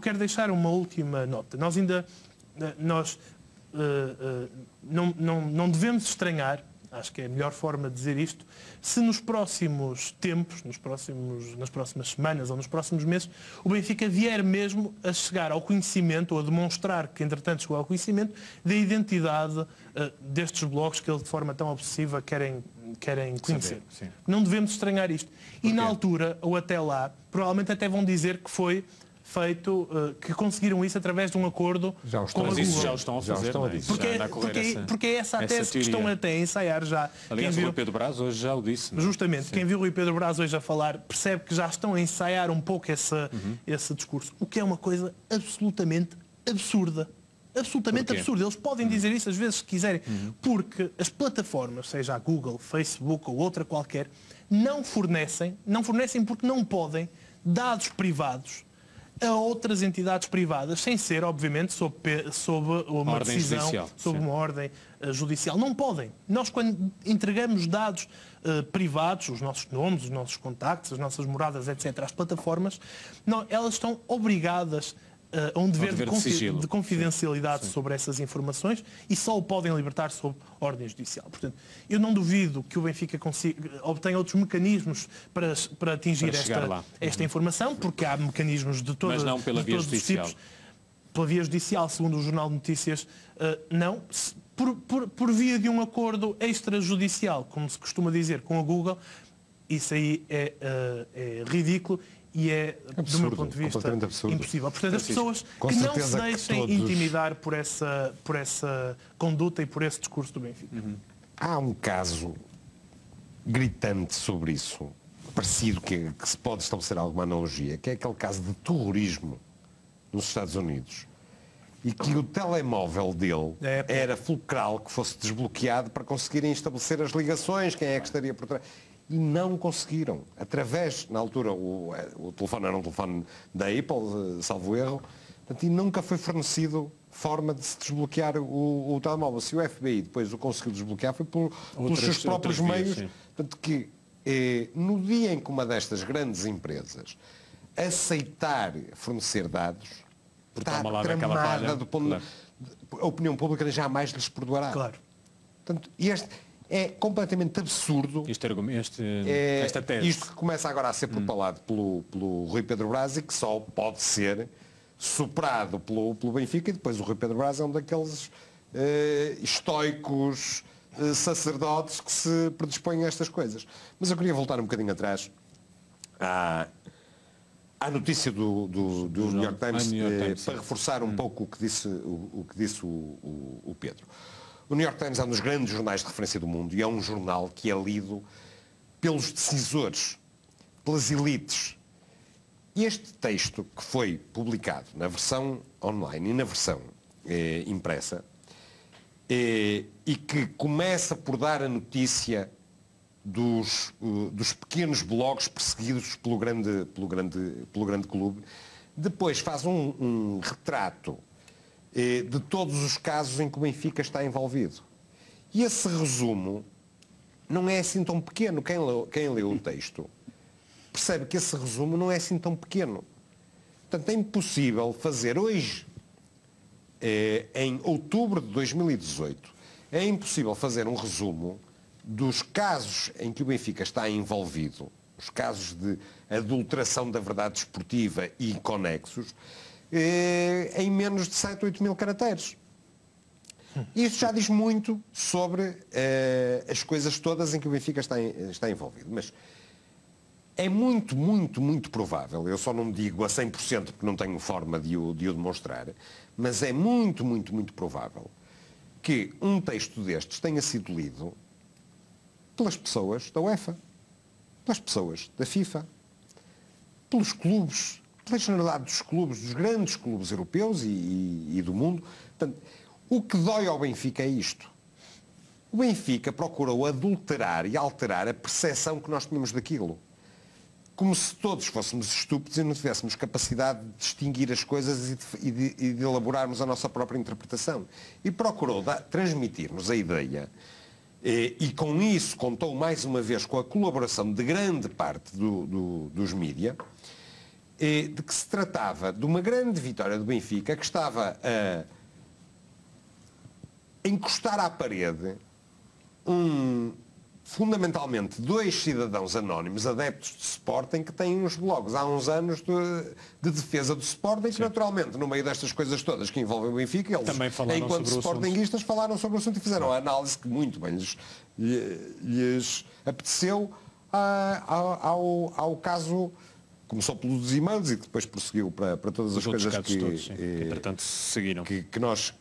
quero deixar uma última nota. Não devemos estranhar, acho que é a melhor forma de dizer isto, se nos próximos tempos, nas próximas semanas ou nos próximos meses, o Benfica vier mesmo a chegar ao conhecimento, ou a demonstrar que, entretanto, chegou ao conhecimento da identidade destes blogs que eles, de forma tão obsessiva, querem conhecer. Não devemos estranhar isto. E na altura, ou até lá, provavelmente até vão dizer que foi feito, que conseguiram isso através de um acordo com a Google. Já o estão a fazer, porque é essa a tese que estão até a ensaiar já. Aliás, o Rui Pedro Brás hoje já o disse. Justamente, quem viu o Rui Pedro Brás hoje a falar percebe que já estão a ensaiar um pouco esse discurso, o que é uma coisa absolutamente absurda. Absolutamente absurdo. Eles podem dizer isso às vezes se quiserem, porque as plataformas, seja a Google, Facebook ou outra qualquer, não fornecem porque não podem dados privados a outras entidades privadas, sem ser, obviamente, sob uma decisão, sob uma ordem judicial. Não podem. Nós, quando entregamos dados privados, os nossos nomes, os nossos contactos, as nossas moradas, etc., às plataformas, elas estão obrigadas a um dever de confidencialidade sobre essas informações e só o podem libertar sob ordem judicial. Portanto, eu não duvido que o Benfica obtenha outros mecanismos para atingir esta informação, porque há mecanismos de todos os tipos. Pela via judicial, segundo o Jornal de Notícias, não. Por via de um acordo extrajudicial, como se costuma dizer, com a Google, isso aí é ridículo. E é, do meu ponto de vista, impossível. Portanto, as pessoas que não se deixem intimidar por essa conduta e por esse discurso do Benfica. Há um caso gritante sobre isso, parecido, que se pode estabelecer alguma analogia, que é aquele caso de terrorismo nos Estados Unidos, e que o telemóvel dele era fulcral que fosse desbloqueado para conseguirem estabelecer as ligações, quem é que estaria por trás. E não conseguiram. Através, na altura, o telefone era um telefone da Apple, salvo erro, portanto, e nunca foi fornecido forma de se desbloquear o telemóvel. Se o FBI depois o conseguiu desbloquear, foi pelos seus próprios meios. Portanto, que no dia em que uma destas grandes empresas aceitar fornecer dados, está tramada do ponto a opinião pública jamais lhes perdoará. Claro. Portanto, é completamente absurdo esta tese. Isto que começa agora a ser propalado pelo Rui Pedro Brás e que só pode ser superado pelo Benfica, e depois o Rui Pedro Brás é um daqueles estoicos sacerdotes que se predispõem a estas coisas. Mas eu queria voltar um bocadinho atrás à notícia do New York Times, para reforçar um pouco o que disse o Pedro. O New York Times é um dos grandes jornais de referência do mundo e é um jornal que é lido pelos decisores, pelas elites. E este texto, que foi publicado na versão online e na versão impressa, e que começa por dar a notícia dos pequenos blogs perseguidos pelo grande clube, depois faz um retrato de todos os casos em que o Benfica está envolvido. E esse resumo não é assim tão pequeno. Quem leu o texto percebe que esse resumo não é assim tão pequeno. Portanto, é impossível fazer hoje, em outubro de 2018, é impossível fazer um resumo dos casos em que o Benfica está envolvido, os casos de adulteração da verdade desportiva e conexos, em menos de 7 ou 8 mil caracteres. Isto já diz muito sobre as coisas todas em que o Benfica está envolvido. Mas é muito, muito, muito provável, eu só não digo a 100% porque não tenho forma de o demonstrar, mas é muito, muito, muito provável que um texto destes tenha sido lido pelas pessoas da UEFA, pelas pessoas da FIFA, pelos clubes, pela generalidade dos clubes, dos grandes clubes europeus e do mundo. Portanto, o que dói ao Benfica é isto. O Benfica procurou adulterar e alterar a percepção que nós tínhamos daquilo. Como se todos fôssemos estúpidos e não tivéssemos capacidade de distinguir as coisas e de elaborarmos a nossa própria interpretação. E procurou transmitir-nos a ideia, e com isso contou mais uma vez com a colaboração de grande parte dos mídia, de que se tratava de uma grande vitória do Benfica, que estava a encostar à parede fundamentalmente 2 cidadãos anónimos, adeptos de Sporting, que têm uns blogs há uns anos de defesa do Sporting, que naturalmente, no meio destas coisas todas que envolvem o Benfica, eles, enquanto sportinguistas, falaram sobre o assunto e fizeram a análise que muito bem lhes apeteceu ao caso. Começou pelos e-mails e depois prosseguiu para todas as coisas que, todos, entretanto, seguiram. Que nós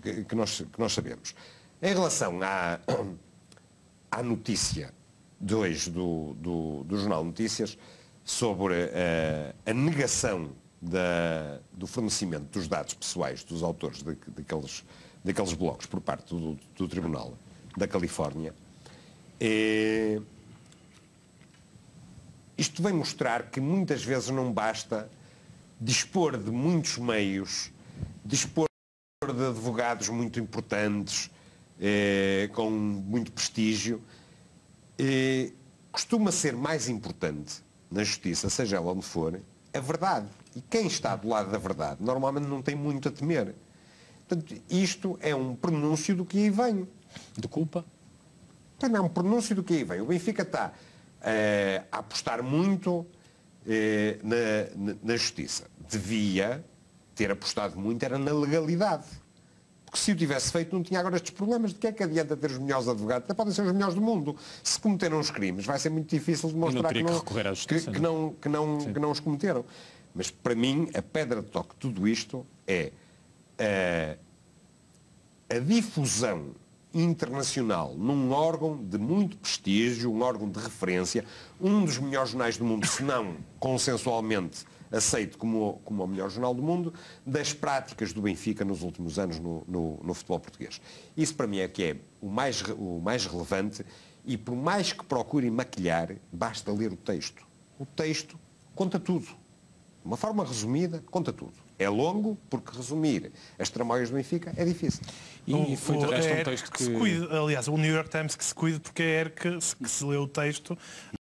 sabemos. Em relação à notícia de hoje do Jornal Notícias sobre a negação do fornecimento dos dados pessoais dos autores daqueles blogs por parte do Tribunal da Califórnia, isto vem mostrar que muitas vezes não basta dispor de muitos meios, dispor de advogados muito importantes, com muito prestígio. Costuma ser mais importante na justiça, seja ela onde for, a verdade. E quem está do lado da verdade normalmente não tem muito a temer. Portanto, isto é um pronúncio do que aí vem. De culpa? Então, é um pronúncio do que aí vem. O Benfica está a apostar muito na justiça. Devia ter apostado muito, era na legalidade. Porque se o tivesse feito não tinha agora estes problemas. De que é que adianta ter os melhores advogados? Até podem ser os melhores do mundo. Se cometeram os crimes, vai ser muito difícil demonstrar que não os cometeram. Mas para mim, a pedra de toque de tudo isto é a difusão internacional num órgão de muito prestígio, um órgão de referência, um dos melhores jornais do mundo, se não consensualmente aceito como o melhor jornal do mundo, das práticas do Benfica nos últimos anos no futebol português. Isso para mim é que é o mais relevante e por mais que procurem maquilhar, basta ler o texto. O texto conta tudo. De uma forma resumida, conta tudo. É longo, porque resumir as tramóias do Benfica é difícil. E foi de resto um texto que se cuide, aliás, o New York Times que se cuide, porque é que se lê o texto